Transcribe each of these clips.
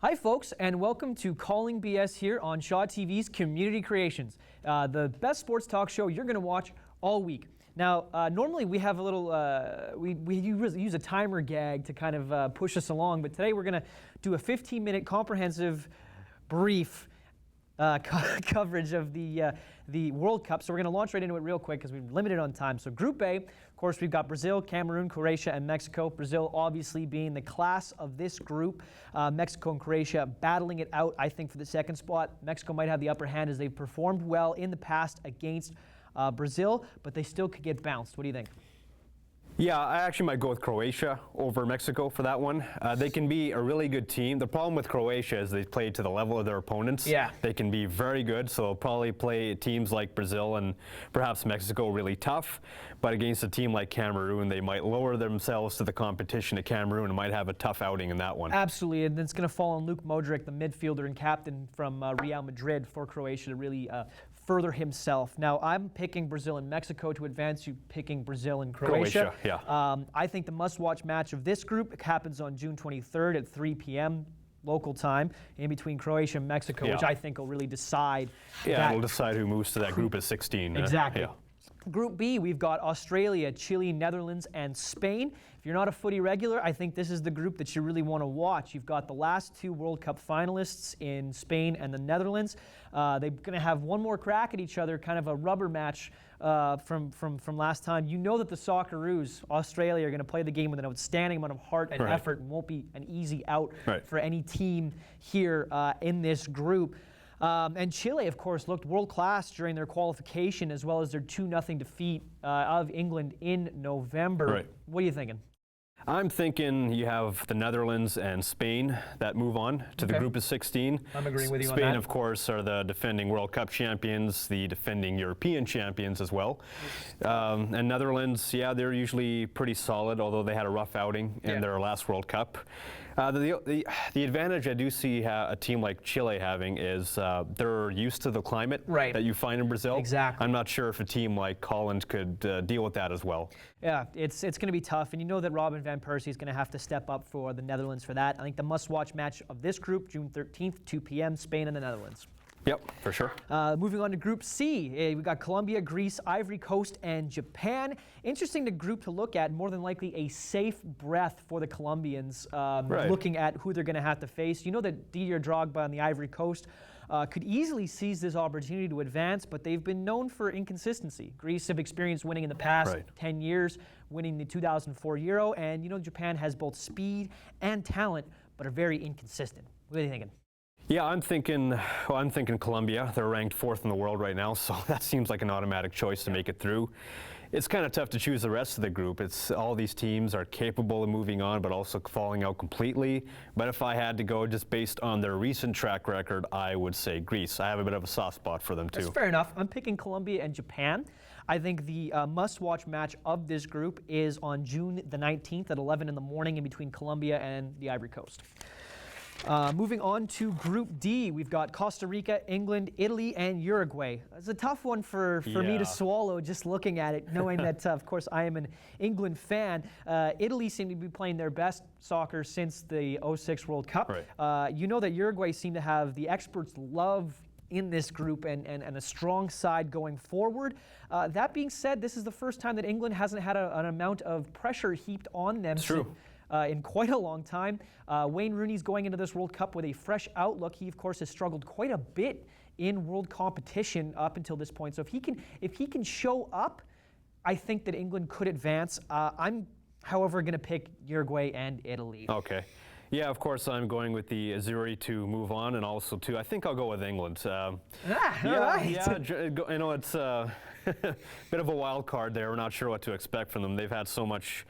Hi folks, and welcome to Calling BS here on Shaw TV's Community Creations, the best sports talk show you're going to watch all week. Now, normally we have a little, we use a timer gag to kind of push us along, but today we're going to do a 15-minute comprehensive, brief coverage of the World Cup. So we're going to launch right into it real quick because we're limited on time. So Group A, of course, we've got Brazil, Cameroon, Croatia, and Mexico. Brazil obviously being the class of this group. Mexico and Croatia battling it out, I think, for the second spot. Mexico might have the upper hand as they've performed well in the past against Brazil, but they still could get bounced. What do you think? Yeah, I actually might go with Croatia over Mexico for that one. They can be a really good team. The problem with Croatia is they play to the level of their opponents. Yeah. They can be very good, so they'll probably play teams like Brazil and perhaps Mexico really tough. But against a team like Cameroon, they might lower themselves to the competition at Cameroon and might have a tough outing in that one. Absolutely, and it's going to fall on Luka Modric, the midfielder and captain from Real Madrid for Croatia to really further himself. Now, I'm picking Brazil and Mexico to advance. You picking Brazil and Croatia. Yeah. I think the must-watch match of this group happens on June 23rd at 3 p.m. local time in between Croatia and Mexico, which I think will really decide. Yeah, it'll decide who moves to that group at 16. Exactly. Yeah. Group B, we've got Australia, Chile, Netherlands, and Spain. If you're not a footy regular, I think this is the group that you really want to watch. You've got the last two World Cup finalists in Spain and the Netherlands. They're going to have one more crack at each other, kind of a rubber match from last time. You know that the Socceroos, Australia, are going to play the game with an outstanding amount of heart and effort and won't be an easy out for any team here in this group. And Chile, of course, looked world-class during their qualification as well as their 2-0 defeat of England in November. What are you thinking? I'm thinking you have the Netherlands and Spain that move on to the group of 16. I'm agreeing with you on that. Spain, of course, are the defending World Cup champions, the defending European champions as well. And Netherlands, yeah, they're usually pretty solid, although they had a rough outing in their last World Cup. The advantage I do see a team like Chile having is they're used to the climate that you find in Brazil. Exactly. I'm not sure if a team like Holland could deal with that as well. Yeah, it's going to be tough, and you know that Robin van Persie is going to have to step up for the Netherlands for that. I think the must-watch match of this group, June 13th, 2 p.m., Spain and the Netherlands. Yep, for sure. Moving on to Group C, we've got Colombia, Greece, Ivory Coast, and Japan. Interesting group to look at, more than likely a safe breath for the Colombians, looking at who they're going to have to face. You know that Didier Drogba on the Ivory Coast could easily seize this opportunity to advance, but they've been known for inconsistency. Greece have experienced winning in the past 10 years, winning the 2004 Euro, and you know Japan has both speed and talent, but are very inconsistent. What are you thinking? Yeah, I'm thinking Colombia. They're ranked 4th in the world right now, so that seems like an automatic choice to make it through. It's kind of tough to choose the rest of the group. All these teams are capable of moving on, but also falling out completely. But if I had to go just based on their recent track record, I would say Greece. I have a bit of a soft spot for them too. That's fair enough. I'm picking Colombia and Japan. I think the must-watch match of this group is on June the 19th at 11 in the morning in between Colombia and the Ivory Coast. Moving on to Group D, we've got Costa Rica, England, Italy, and Uruguay. It's a tough one for me to swallow just looking at it, knowing that, of course, I am an England fan. Italy seem to be playing their best soccer since the '06 World Cup. You know that Uruguay seem to have the experts' love in this group and a strong side going forward. That being said, this is the first time that England hasn't had an amount of pressure heaped on them. In quite a long time. Wayne Rooney's going into this World Cup with a fresh outlook. He, of course, has struggled quite a bit in world competition up until this point. So if he can show up, I think that England could advance. I'm, however, going to pick Uruguay and Italy. Okay. Yeah, of course, I'm going with the Azzurri to move on, and also, too, I think I'll go with England. All right. You know, it's a bit of a wild card there. We're not sure what to expect from them. They've had so much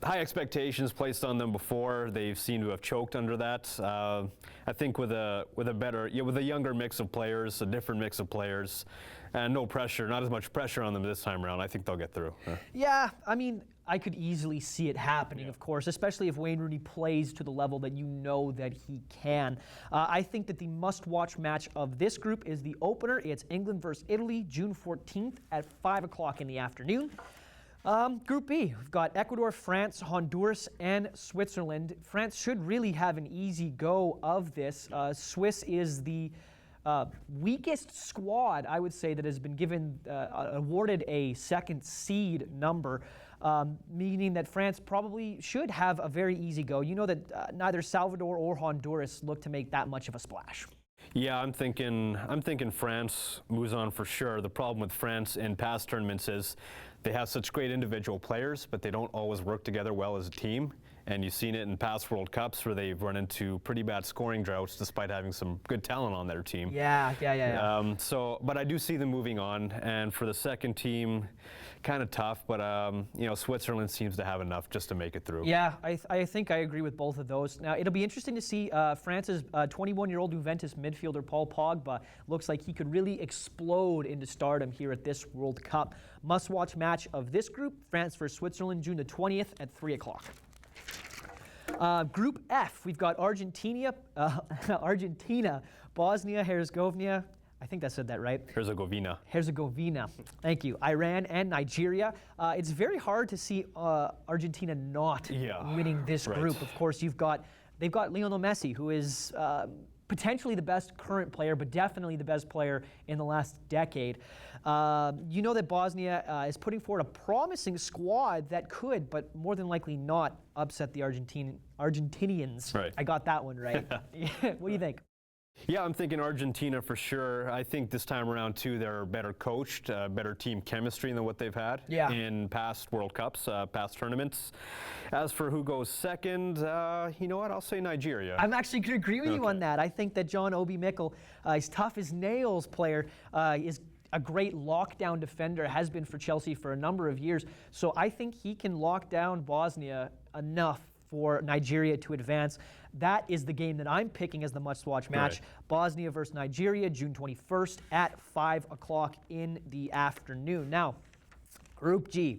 high expectations placed on them before. They seem to have choked under that. I think with a younger mix of players, a different mix of players, and no pressure, not as much pressure on them this time around, I think they'll get through. Yeah, I mean, I could easily see it happening, of course, especially if Wayne Rooney plays to the level that you know that he can. I think that the must-watch match of this group is the opener. It's England versus Italy, June 14th at 5 o'clock in the afternoon. Group B, we've got Ecuador, France, Honduras, and Switzerland. France should really have an easy go of this. Swiss is the weakest squad, I would say, that has been awarded a second seed number, meaning that France probably should have a very easy go. You know that neither Salvador or Honduras look to make that much of a splash. Yeah, I'm thinking France moves on for sure. The problem with France in past tournaments is they have such great individual players, but they don't always work together well as a team. And you've seen it in past World Cups where they've run into pretty bad scoring droughts despite having some good talent on their team. Yeah. But I do see them moving on. And for the second team, kind of tough, but Switzerland seems to have enough just to make it through. Yeah, I think I agree with both of those. Now, it'll be interesting to see France's 21-year-old Juventus midfielder Paul Pogba. Looks like he could really explode into stardom here at this World Cup. Must-watch match of this group, France versus Switzerland, June the 20th at 3 o'clock. Group F, we've got Argentina, Bosnia-Herzegovina. I think I said that right. Herzegovina. Thank you. Iran and Nigeria. It's very hard to see Argentina not winning this group. Of course, they've got Lionel Messi, who is potentially the best current player, but definitely the best player in the last decade. You know that Bosnia is putting forward a promising squad that could, but more than likely not, upset the Argentinians. Right. I got that one right. What do you think? Yeah, I'm thinking Argentina for sure. I think this time around, too, they're better coached, better team chemistry than what they've had in past World Cups, past tournaments. As for who goes second, you know what? I'll say Nigeria. I'm actually going to agree with you on that. I think that John Obi Mikel, he's tough as nails player, is a great lockdown defender, has been for Chelsea for a number of years. So I think he can lock down Bosnia enough for Nigeria to advance. That is the game that I'm picking as the must-watch match. Right. Bosnia versus Nigeria, June 21st at 5 o'clock in the afternoon. Now, Group G,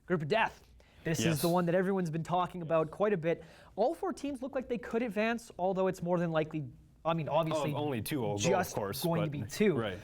Group of Death. This is the one that everyone's been talking about quite a bit. All four teams look like they could advance, although it's more than likely, obviously, only two will just go, of course, going to be two. Right.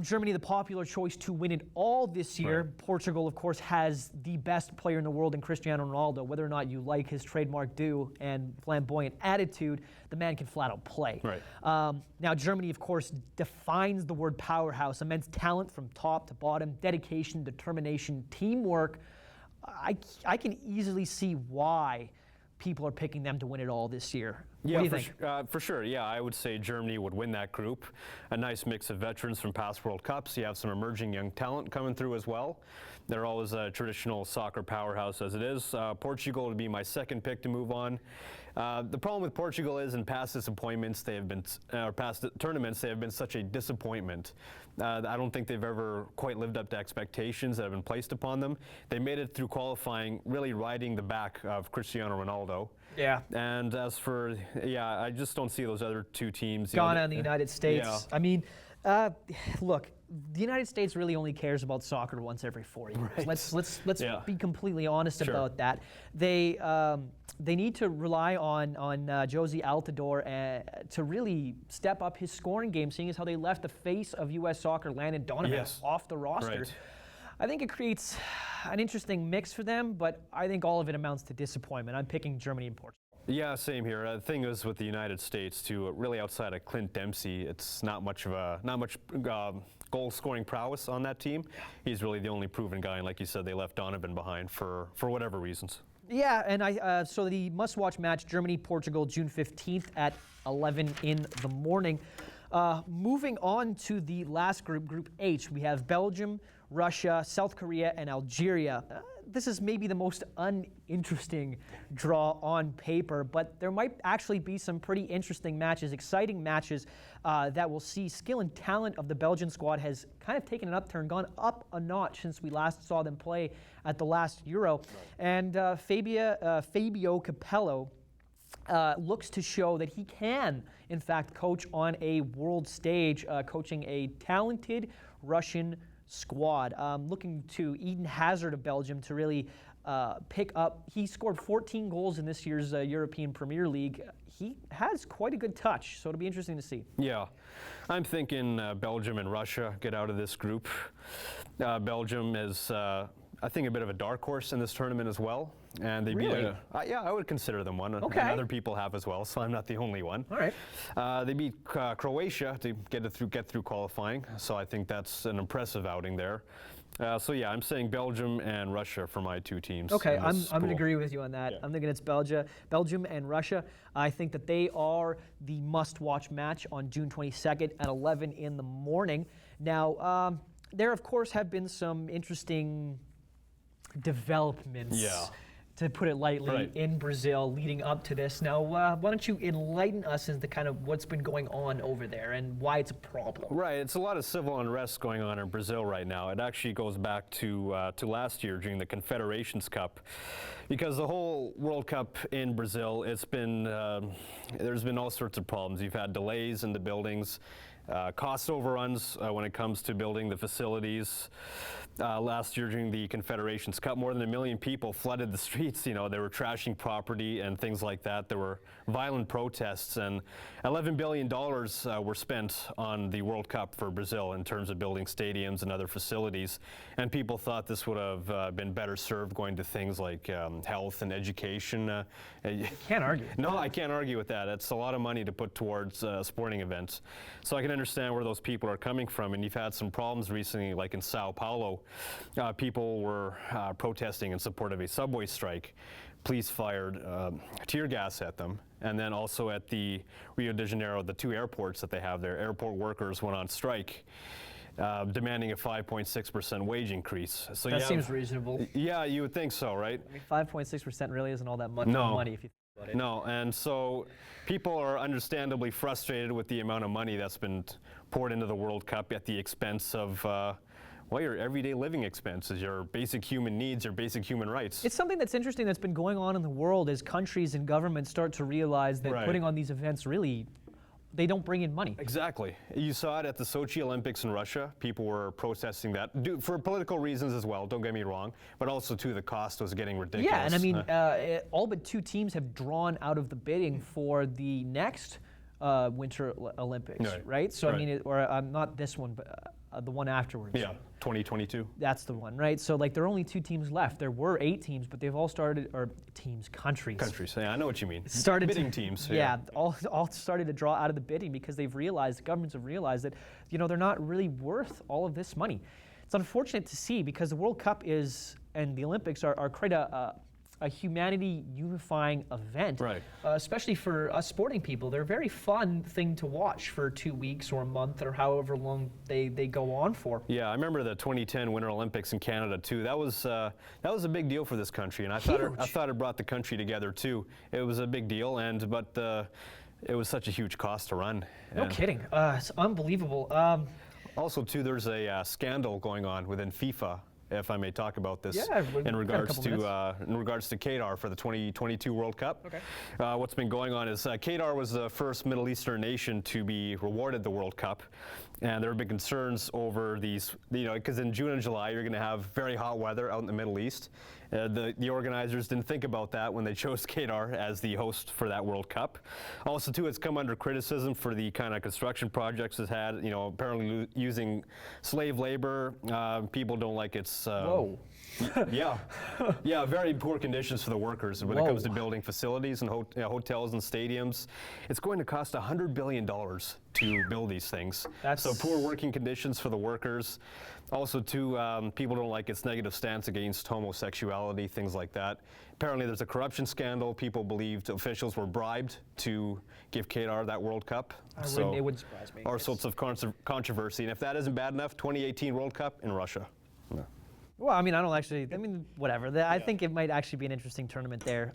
Germany, the popular choice to win it all this year. Right. Portugal, of course, has the best player in the world in Cristiano Ronaldo. Whether or not you like his trademark do and flamboyant attitude, the man can flat out play. Right. Now, Germany, of course, defines the word powerhouse. Immense talent from top to bottom, dedication, determination, teamwork. I can easily see why people are picking them to win it all this year. Yeah, what do you think? For sure. Yeah, I would say Germany would win that group. A nice mix of veterans from past World Cups. You have some emerging young talent coming through as well. They're always a traditional soccer powerhouse as it is. Portugal would be my second pick to move on. The problem with Portugal is in past disappointments, they have been, past tournaments, they have been such a disappointment. I don't think they've ever quite lived up to expectations that have been placed upon them. They made it through qualifying, really riding the back of Cristiano Ronaldo. Yeah. And as for, I just don't see those other two teams. Ghana and the United States. Yeah. I mean, look, the United States really only cares about soccer once every 4 years. Right. Let's be completely honest about that. They need to rely on Josie Altidore to really step up his scoring game, seeing as how they left the face of U.S. soccer, Landon Donovan, off the roster. Right. I think it creates an interesting mix for them, but I think all of it amounts to disappointment. I'm picking Germany and Portugal. Yeah, same here. The thing is with the United States too, really outside of Clint Dempsey, it's not much goal-scoring prowess on that team. He's really the only proven guy, and like you said, they left Donovan behind for whatever reasons. Yeah, and so the must-watch match, Germany-Portugal, June 15th at 11 in the morning. Moving on to the last group, Group H, we have Belgium, Russia, South Korea, and Algeria. This is maybe the most uninteresting draw on paper, but there might actually be some pretty interesting matches, exciting matches that will see skill and talent of the Belgian squad has kind of taken an upturn, gone up a notch since we last saw them play at the last Euro. Right. And Fabio Capello looks to show that he can, in fact, coach on a world stage, coaching a talented Russian squad. Looking to Eden Hazard of Belgium to really pick up. He scored 14 goals in this year's European Premier League. He has quite a good touch, so it'll be interesting to see. Yeah, I'm thinking Belgium and Russia get out of this group. Belgium is I think, a bit of a dark horse in this tournament as well. And they Really? beat, yeah, I would consider them one. Okay. And other people have as well, so I'm not the only one. All right. They beat Croatia to get through qualifying, so I think that's an impressive outing there. So yeah, I'm saying Belgium and Russia for my two teams. Okay, in I'm this going to pool. agree with you on that. Yeah. I'm thinking it's Belgium and Russia. I think that they are the must-watch match on June 22nd at 11 in the morning. Now, there of course have been some interesting developments, Yeah. to put it lightly, Right. in Brazil leading up to this. Now, why don't you enlighten us as to kind of what's been going on over there and why it's a problem? Right, it's a lot of civil unrest going on in Brazil right now. It actually goes back to last year during the Confederations Cup, because the whole World Cup in Brazil, it's been there's been all sorts of problems. You've had delays in the buildings, cost overruns when it comes to building the facilities. Last year during the Confederations Cup, more than 1 million people flooded the streets. You know, they were trashing property and things like that. There were violent protests, and $11 billion were spent on the World Cup for Brazil in terms of building stadiums and other facilities. And people thought this would have been better served going to things like health and education. Can't argue. No, I can't argue with that. It's a lot of money to put towards sporting events. So I can understand where those people are coming from. And you've had some problems recently, like in Sao Paulo. People were protesting in support of a subway strike. Police fired tear gas at them. And then also at the Rio de Janeiro, the two airports that they have there, airport workers went on strike, demanding a 5.6% wage increase. So That seems reasonable. Yeah, you would think so, right? I mean, 5.6% really isn't all that much No. money if you think about it. No, and so people are understandably frustrated with the amount of money that's been poured into the World Cup at the expense of, well, your everyday living expenses, your basic human needs, your basic human rights. It's something that's interesting that's been going on in the world as countries and governments start to realize that Right. putting on these events really, they don't bring in money. Exactly. You saw it at the Sochi Olympics in Russia. People were protesting that for political reasons as well, don't get me wrong, but also too the cost was getting ridiculous. Yeah, and I mean, all but 2 teams have drawn out of the bidding for the next Winter Olympics, right? So I Right. mean, not this one, but the one afterwards. yeah, 2022. That's the one, right? So like there are only 2 teams left. There were 8 teams, but they've all started, or countries. Countries, yeah, I know what you mean. Started bidding teams. Yeah, all started to draw out of the bidding because they've realized, the governments have realized that, you know, they're not really worth all of this money. It's unfortunate to see because the World Cup and the Olympics are quite a humanity unifying event, Right. Especially for us sporting people. They're a very fun thing to watch for 2 weeks or a month or however long they go on for. Yeah, I remember the 2010 Winter Olympics in Canada too. That was a big deal for this country, and I thought it brought the country together too. It was a big deal, but it was such a huge cost to run. No kidding. It's unbelievable. Also, too, there's a scandal going on within FIFA, if I may talk about this, Yeah, we've in got a regards couple to Qatar for the 2022 World Cup. Okay. What's been going on is Qatar was the first Middle Eastern nation to be rewarded the World Cup, and there have been concerns over these, you know, because in June and July you're going to have very hot weather out in the Middle East. The organizers didn't think about that when they chose Qatar as the host for that World Cup. Also, too, it's come under criticism for the kind of construction projects it's had. You know, apparently using slave labor. People don't like its. Whoa. Yeah, very poor conditions for the workers when it comes to building facilities and hotels and stadiums. It's going to cost $100 billion to build these things. So poor working conditions for the workers. Also, too, people don't like its negative stance against homosexuality, things like that. Apparently, there's a corruption scandal. People believed officials were bribed to give Qatar that World Cup. It wouldn't surprise me. All sorts of controversy. And if that isn't bad enough, 2018 World Cup in Russia. No. Well, I mean, whatever. I think it might actually be an interesting tournament there.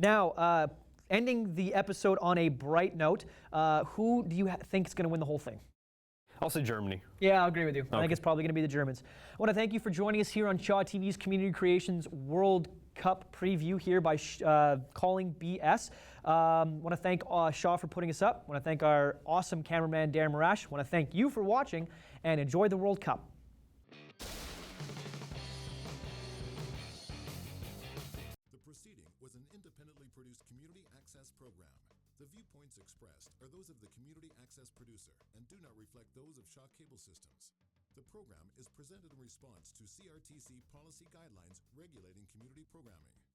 Now, ending the episode on a bright note, who do you think is going to win the whole thing? I'll say Germany. Yeah, I'll agree with you. I think it's probably going to be the Germans. I want to thank you for joining us here on Shaw TV's Community Creations World Cup preview here by Calling BS. Want to thank Shaw for putting us up. Want to thank our awesome cameraman, Darren Marash. Want to thank you for watching, and enjoy the World Cup. The proceeding was an independently produced community access program. The viewpoints expressed are those of the community access producer and do not reflect those of Shaw Cable Systems. The program is presented in response to CRTC policy guidelines regulating community programming.